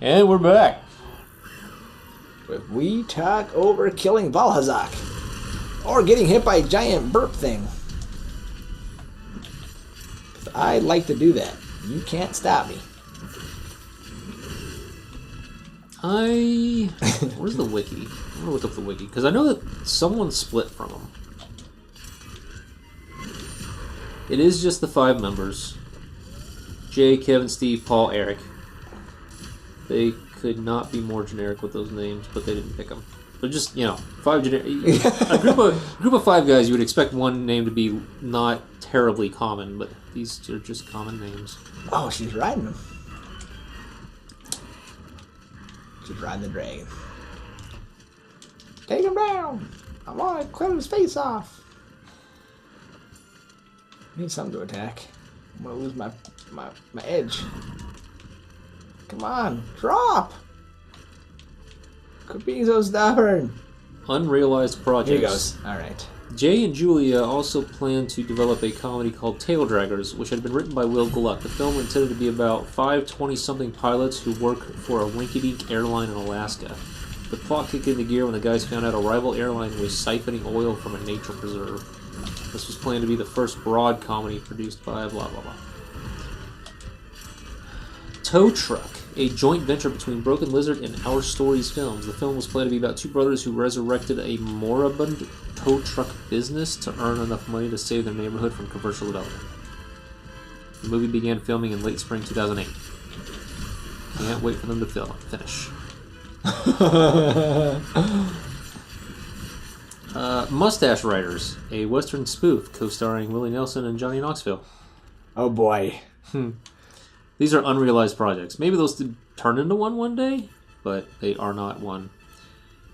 And we're back. We talk over killing Valhazak. Or getting hit by a giant burp thing. I like to do that. You can't stop me. Where's the wiki? I'm gonna look up the wiki, because I know that someone split from them. It is just the 5 members. Jay, Kevin, Steve, Paul, Eric. They could not be more generic with those names, but they didn't pick them. But just, 5 generic... a group of 5 guys, you would expect one name to be not terribly common, but these are just common names. Oh, she's riding him. She's riding the dragon. Take him down! I want to cut his face off. I need something to attack. I'm going to lose my edge. Come on, drop! Quit being so stubborn. Unrealized projects. Here he goes. Alright. Jay and Julia also planned to develop a comedy called Tail Draggers, which had been written by Will Gluck. The film intended to be about 5 20-something pilots who work for a rinky-dink airline in Alaska. The plot kicked into gear when the guys found out a rival airline was siphoning oil from a nature preserve. This was planned to be the first broad comedy produced by blah blah blah. Tow Truck, a joint venture between Broken Lizard and Our Stories Films. The film was planned to be about 2 brothers who resurrected a moribund tow truck business to earn enough money to save their neighborhood from commercial development. The movie began filming in late spring 2008. Can't wait for them to finish. Moustache Writers, a Western spoof co-starring Willie Nelson and Johnny Knoxville. Oh boy. These are unrealized projects. Maybe those could turn into one day, but they are not one.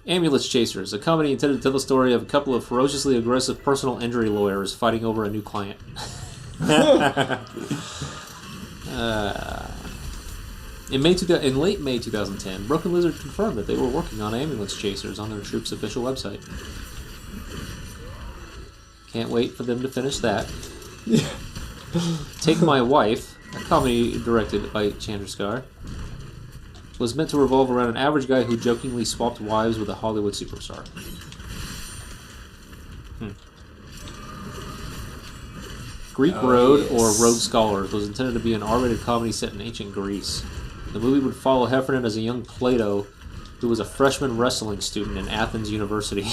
Ambulance Chasers, a comedy intended to tell the story of a couple of ferociously aggressive personal injury lawyers fighting over a new client. In late May 2010, Broken Lizard confirmed that they were working on Ambulance Chasers on their troop's official website. Can't wait for them to finish that. Take My Wife, a comedy directed by Chandrasekhar, was meant to revolve around an average guy who jokingly swapped wives with a Hollywood superstar. Greek Road, or Rogue Scholars, was intended to be an R-rated comedy set in ancient Greece. The movie would follow Heffernan as a young Plato who was a freshman wrestling student in Athens University.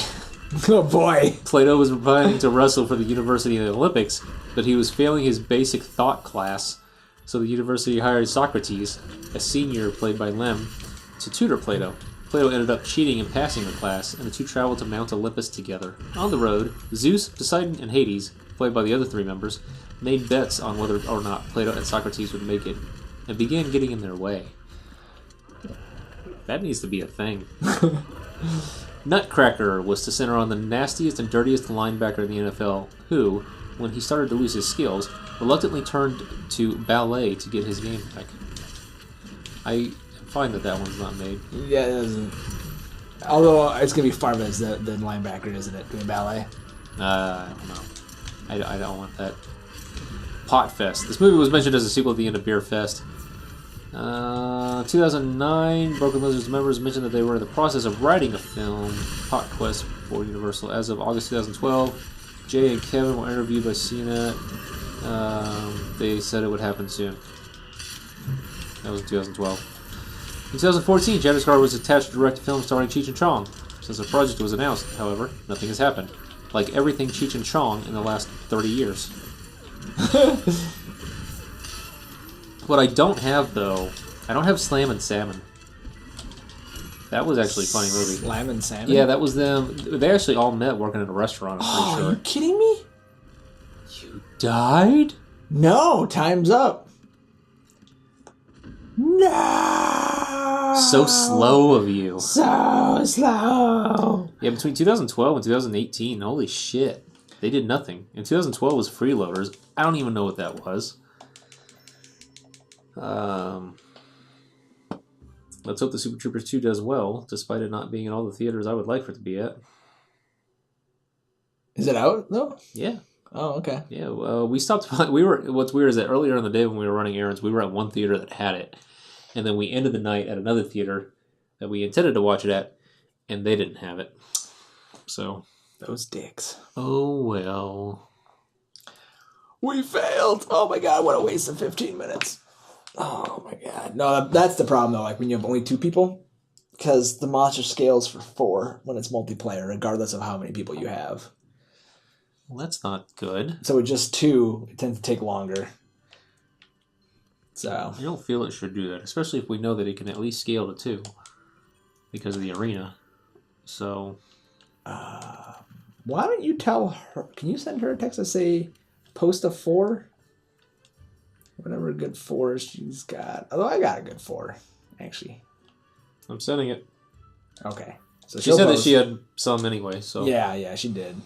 Oh boy. Plato was planning to wrestle for the university in the Olympics, but he was failing his basic thought class, so the university hired Socrates, a senior played by Lem, to tutor Plato. Plato ended up cheating and passing the class, and the two traveled to Mount Olympus together. On the road, Zeus, Poseidon, and Hades, played by the other 3 members, made bets on whether or not Plato and Socrates would make it, and began getting in their way. That needs to be a thing. Nutcracker was to center on the nastiest and dirtiest linebacker in the NFL, who, when he started to lose his skills, reluctantly turned to ballet to get his game back. I find that one's not made. Yeah, it doesn't. Although it's going to be far better than linebacker, isn't it? Doing ballet? I don't know. I don't want that. Pot Fest. This movie was mentioned as a sequel at the end of Beer Fest. 2009, Broken Lizard's members mentioned that they were in the process of writing a film, Pot Quest, for Universal. As of August 2012, Jay and Kevin were interviewed by CNET. They said it would happen soon. That was in 2012. In 2014, Chandrasekhar was attached to direct a film starring Cheech and Chong. Since the project was announced, however, nothing has happened. Like everything Cheech and Chong in the last 30 years. What I don't have, though, I don't have Slam and Salmon. That was actually a funny movie. Slam and Salmon? Yeah, that was them. They actually all met working in a restaurant, I'm pretty sure. Are you kidding me? You died? No, time's up. No! So slow of you. So slow. Yeah, between 2012 and 2018, holy shit. They did nothing. In 2012 was Freeloaders. I don't even know what that was. Let's hope the Super Troopers 2 does well, despite it not being in all the theaters I would like for it to be at. Is it out, though? Yeah. Oh, okay. Yeah, we stopped. What's weird is that earlier in the day when we were running errands, we were at one theater that had it. and then we ended the night at another theater that we intended to watch it at, and they didn't have it. So those dicks. Oh well. We failed. Oh my god, what a waste of 15 minutes. Oh my god. No, that's the problem though. Like when you have only 2 people, because the monster scales for 4 when it's multiplayer, regardless of how many people you have. Well, that's not good. So with just 2, it tends to take longer. So I don't feel it should do that, especially if we know that it can at least scale to 2 because of the arena. So, why don't you tell her? Can you send her a text to say post a 4? Whatever good 4s she's got. Although I got a good 4, actually. I'm sending it. Okay. So she said that she had some anyway. So yeah, she did.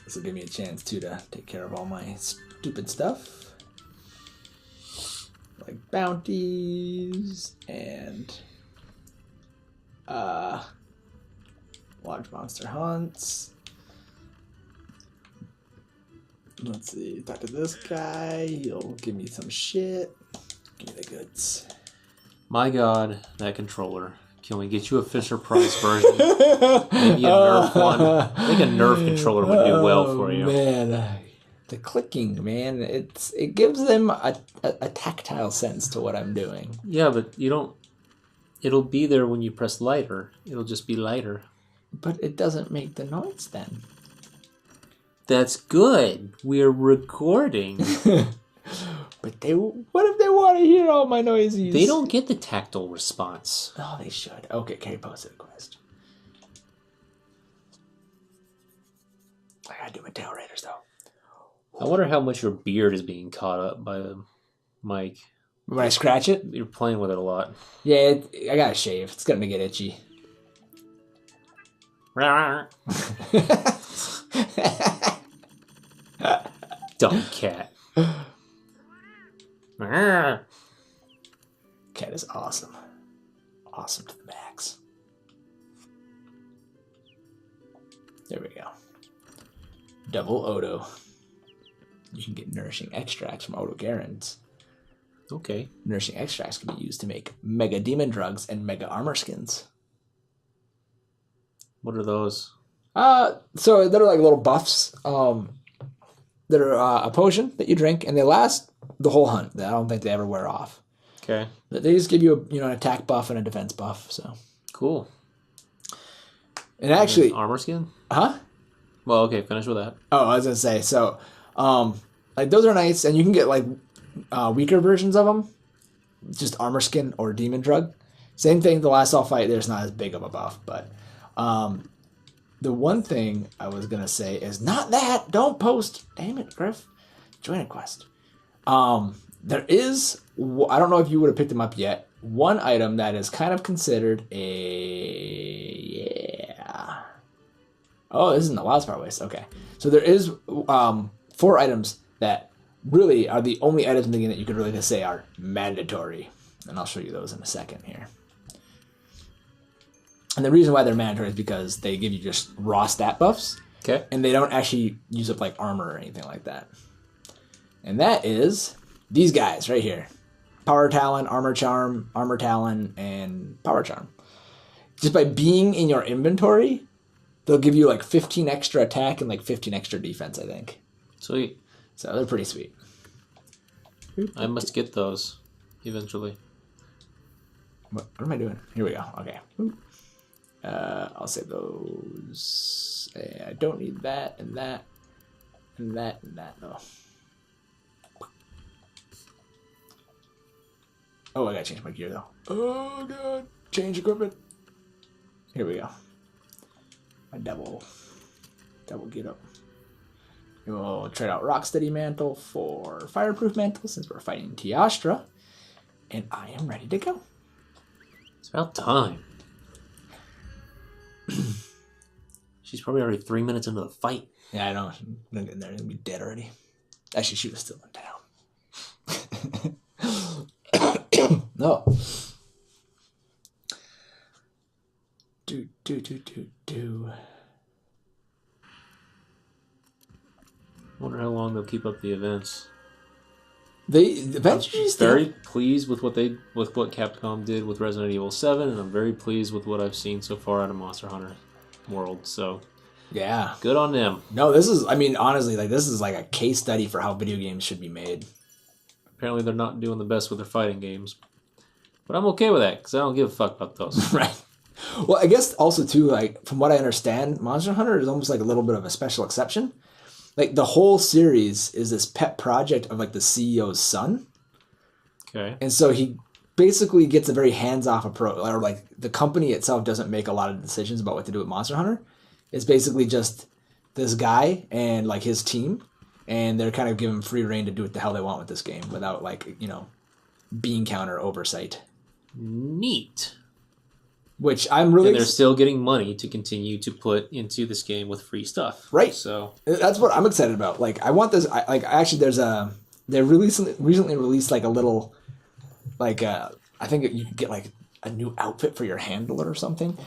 This will give me a chance too to take care of all my stupid stuff, like bounties and large monster hunts. Let's see. Talk to this guy. He'll give me some shit. Give me the goods. My God, that controller. Can we get you a Fisher Price version? Maybe a Nerf one. I think a Nerf controller would do well for you. Man, the clicking, man, it gives them a tactile sense to what I'm doing. Yeah, but you don't. It'll be there when you press lighter. It'll just be lighter. But it doesn't make the noise then. That's good. We're recording. But what if they want to hear all my noises? They don't get the tactile response. Oh, they should. Okay, Carrie posted a quest. I gotta do my tail raiders though. I wonder how much your beard is being caught up by the mic. When I scratch it? You're playing with it a lot. Yeah, I gotta shave. It's gonna get itchy. Dumb cat. Cat is awesome. Awesome to the max. There we go. Double Odo. You can get nourishing extracts from Odo Garens. Okay. Nourishing extracts can be used to make mega demon drugs and mega armor skins. What are those? So they're like little buffs. They're a potion that you drink, and they last the whole hunt. I don't think they ever wear off. Okay. They just give you an attack buff and a defense buff. So cool. And actually, armor skin? Huh? Well, okay. Finish with that. Oh, I was gonna say. So, like those are nice, and you can get like weaker versions of them, just armor skin or demon drug. Same thing. The last all fight, there's not as big of a buff, but the one thing I was gonna say is not that. Don't post. Damn it, Griff. Join a quest. There is. I don't know if you would have picked them up yet. One item that is kind of considered a Oh, this isn't the Wild Spire Waste. Okay, so there is 4 items that really are the only items in the game that you could really say are mandatory, and I'll show you those in a second here. And the reason why they're mandatory is because they give you just raw stat buffs. Okay. And they don't actually use up like armor or anything like that. And that is these guys right here. Power Talon, Armor Charm, Armor Talon, and Power Charm. Just by being in your inventory, they'll give you like 15 extra attack and like 15 extra defense, I think. Sweet. So they're pretty sweet. I must get those eventually. What am I doing? Here we go. Okay. I'll save those. I don't need that and that and that and that though. Oh, I gotta change my gear though. Oh god, change equipment. Here we go. My double get up. We'll trade out Rocksteady Mantle for Fireproof Mantle since we're fighting Teostra, and I am ready to go. It's about time. She's probably already 3 minutes into the fight. Yeah, I know. I'm gonna get in there and be dead already. Actually, she was still in town. No. Do. wonder how long they'll keep up the events. They eventually very pleased with what Capcom did with Resident Evil 7, and I'm very pleased with what I've seen so far out of Monster Hunter World. So yeah, good on them. No, this is, I mean, honestly, like, this is like a case study for how video games should be made. Apparently they're not doing the best with their fighting games. But I'm okay with that, because I don't give a fuck about those. Right. Well, I guess also, too, like, from what I understand, Monster Hunter is almost like a little bit of a special exception. Like, the whole series is this pet project of, like, the CEO's son. Okay. And so he basically gets a very hands-off approach. Or, like, the company itself doesn't make a lot of decisions about what to do with Monster Hunter. It's basically just this guy and, like, his team. And they're kind of giving free reign to do what the hell they want with this game without, like, you know, bean counter oversight. Neat. Which I'm really... And they're still getting money to continue to put into this game with free stuff. Right. So that's what I'm excited about. Like, I want this... Actually, there's a... They recently released, like, a little... Like, I think you can get, like, a new outfit for your handler or something.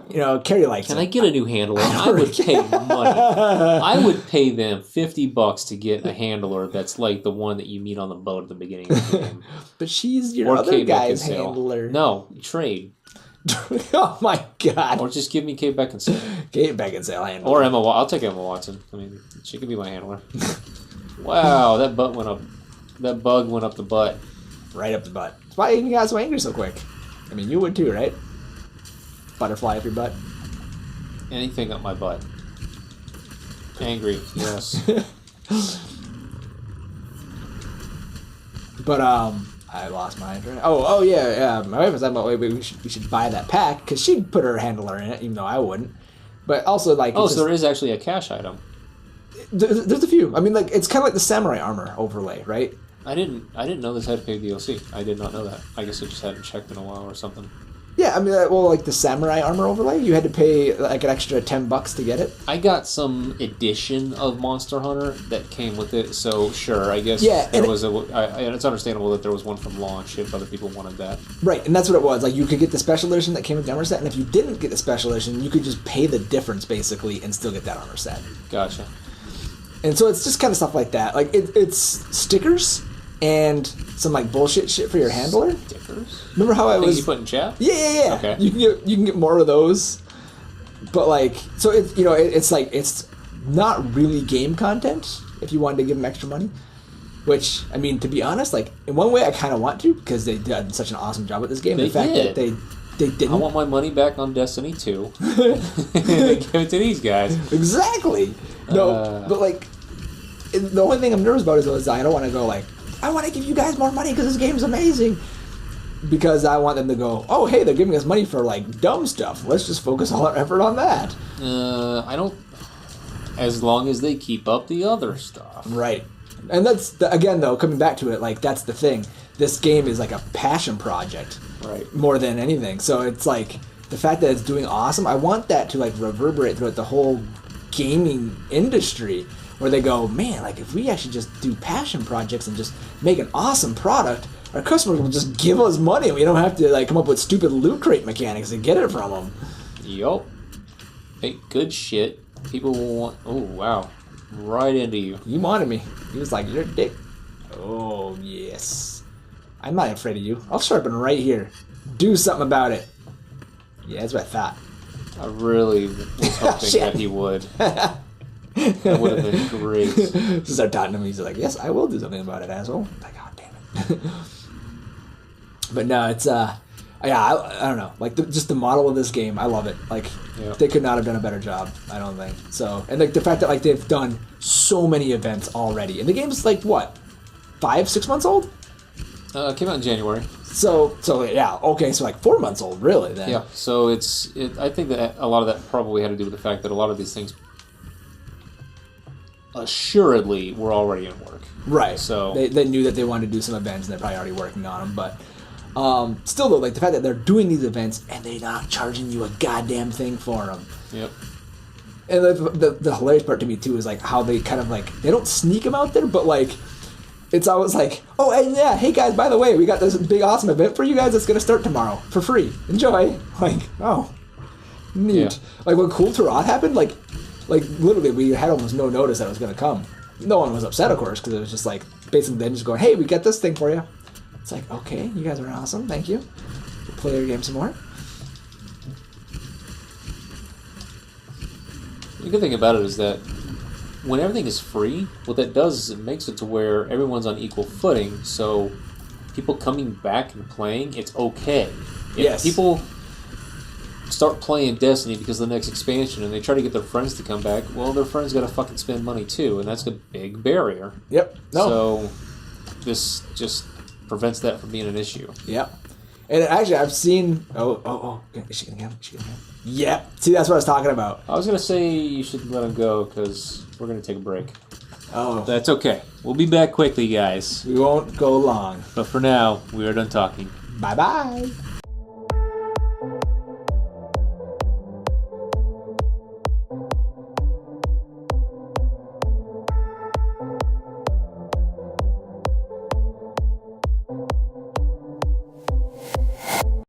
You know, Carrie likes Can it. I get a new handler? I would pay money. I would pay them $50 to get a handler that's like the one that you meet on the boat at the beginning of the game. But she's your other guy's handler. No, trade. Oh my god. Or just give me Kate Beckinsale. Kate Beckinsale handler. Or Emma I'll take Emma Watson. I mean, she could be my handler. Wow, that bug went up the butt. Right up the butt. That's why you got so angry so quick. I mean, you would too, right? Butterfly up your butt. Anything up my butt. Angry, yes. But I lost my train. Oh yeah. My wife was talking about we should buy that pack because she'd put her handler in it, even though I wouldn't. But also like so there is actually a cash item. There's a few. I mean, like it's kind of like the samurai armor overlay, right? I didn't know this had to pay DLC. I did not know that. I guess I just hadn't checked in a while or something. Yeah, I mean, well, like the samurai armor overlay, you had to pay like an extra $10 to get it. I got some edition of Monster Hunter that came with it, so sure, I guess there was and it's understandable that there was one from launch if other people wanted that. Right, and that's what it was. Like you could get the special edition that came with the armor set, and if you didn't get the special edition, you could just pay the difference basically and still get that armor set. Gotcha. And so it's just kind of stuff like that. Like it's stickers and some like bullshit shit for your handler. Stickers? Remember how I was... you put in chat? Yeah. Okay. You can get more of those. But like, so it's, you know, it's like, it's not really game content if you wanted to give them extra money. Which, I mean, to be honest, like, in one way I kind of want to because they did such an awesome job with this game. They the fact did. that they didn't... I want my money back on Destiny 2. Give it to these guys. Exactly. No, but like, the only thing I'm nervous about is I don't want to go like, I want to give you guys more money because this game's amazing. Because I want them to go, oh, hey, they're giving us money for, like, dumb stuff. Let's just focus all our effort on that. I don't... As long as they keep up the other stuff. Right. And that's, again, though, coming back to it, like, that's the thing. This game is like a passion project. Right. More than anything. So it's like, the fact that it's doing awesome, I want that to, like, reverberate throughout the whole gaming industry. Where they go, man, like if we actually just do passion projects and just make an awesome product, our customers will just give us money and we don't have to like come up with stupid loot crate mechanics to get it from them. Yup. Hey, good shit. People will want... Oh, wow. Right into you. You wanted me. He was like, you're a dick. Oh, yes. I'm not afraid of you. I'll sharpen right here. Do something about it. Yeah, that's what I thought. I really was hoping that he would. That would have been great. Start talking to him. He's like, yes, I will do something about it, asshole. I'm like, God damn it. But no, it's, yeah, I don't know. Like, just the model of this game, I love it. Like, They could not have done a better job, I don't think. So, and like the fact that, like, they've done so many events already. And the game's, like, what? 5-6 months old? It came out in January. So yeah, okay, so like 4 months old, really, then. Yeah, so I think that a lot of that probably had to do with the fact that a lot of these things assuredly were already in work. Right. So they knew that they wanted to do some events, and they're probably already working on them. But still, though, like the fact that they're doing these events and they're not charging you a goddamn thing for them. Yep. And the hilarious part to me too is like how they kind of like they don't sneak them out there, but like it's always like, oh and yeah, hey guys, by the way, we got this big awesome event for you guys that's gonna start tomorrow for free. Enjoy. Like, oh, neat. Yeah. Like when Cool Tarot happened, like literally we had almost no notice that it was gonna come. no one was upset, of course, because it was just like basically them just going, "Hey, we got this thing for you." It's like, okay, you guys are awesome, thank you. We'll play your game some more. The good thing about it is that when everything is free, what that does is it makes it to where everyone's on equal footing, so people coming back and playing, it's okay. If Yes. people start playing Destiny because of the next expansion and they try to get their friends to come back, well, their friends got to fucking spend money too, and that's a big barrier. Yep. No. So this just prevents that from being an issue. Yep. And actually, I've seen. Oh. Is she gonna get him? Is she gonna get him? Yep. See, that's what I was talking about. I was going to say you should let him go because we're going to take a break. Oh. That's okay. We'll be back quickly, guys. We won't go long. But for now, we are done talking. Bye bye.